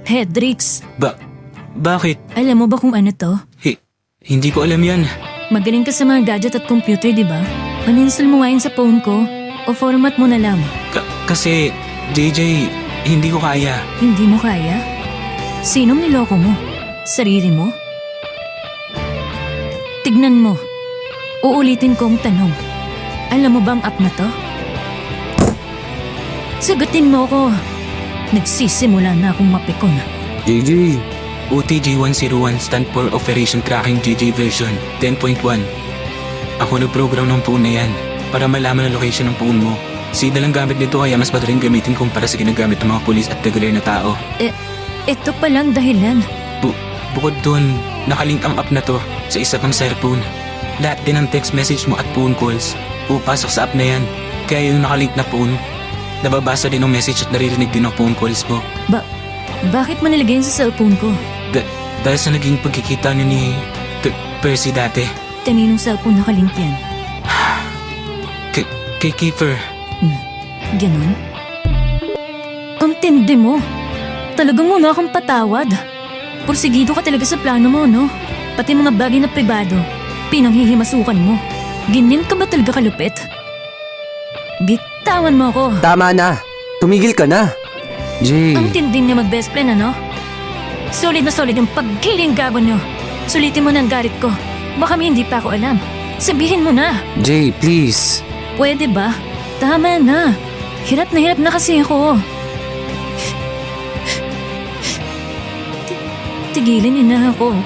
Hedrix, Bakit? alam mo ba kung ano to? Hindi ko alam yan. Magaling ka sa mga gadget at computer, di ba? Uninstall mo nga yun sa phone ko o format mo na lang. Kasi, JJ, hindi ko kaya. Hindi mo kaya? Sinong niloko mo? Sarili mo? Tignan mo. Uulitin ko ang tanong. Alam mo bang app na to? Sagutin mo ko. Nagsisimula na akong mapikon. JJ, OTG-101 stand for Operation Tracking JJ version 10.1. Ako nag-program ng phone na yan para malaman ang location ng phone mo. Sida lang gamit nito kaya mas madaling gamitin kumpara sa ginagamit ng mga pulis at regular na tao. Ito palang dahilan. Bukod dun, nakalink ang app na to sa isa pang cellphone. Lahat din ng text message mo at phone calls pupasok sa app na yan. Kaya yung nakalink na phone, nababasa din ang message at naririnig din ang phone calls mo. Bakit mo nilagay yun sa cellphone ko? Dahil sa naging pagkikita niyo ni Percy dati. Kaninong cellphone nakalink yan? Kay Kiefer. Ganon? Ang tindi mo. Talagang muna akong patawad. Porsigido ka talaga sa plano mo, no? Pati mga bagay na pribado, pinanghihimasukan mo. Ganyan ka ba talaga kalupit? Bitawan mo ako. tama na. Tumigil ka na. Jay, Ang tindi niya mag-best friend, ano? Solid na solid yung paggiling gago nyo. Sulitin mo na ang galit ko. Baka may hindi pa ako alam. Sabihin mo na. Jay, please. Pwede ba? Tama na. Hirap na kasi ako. Tigilin niyo na ako.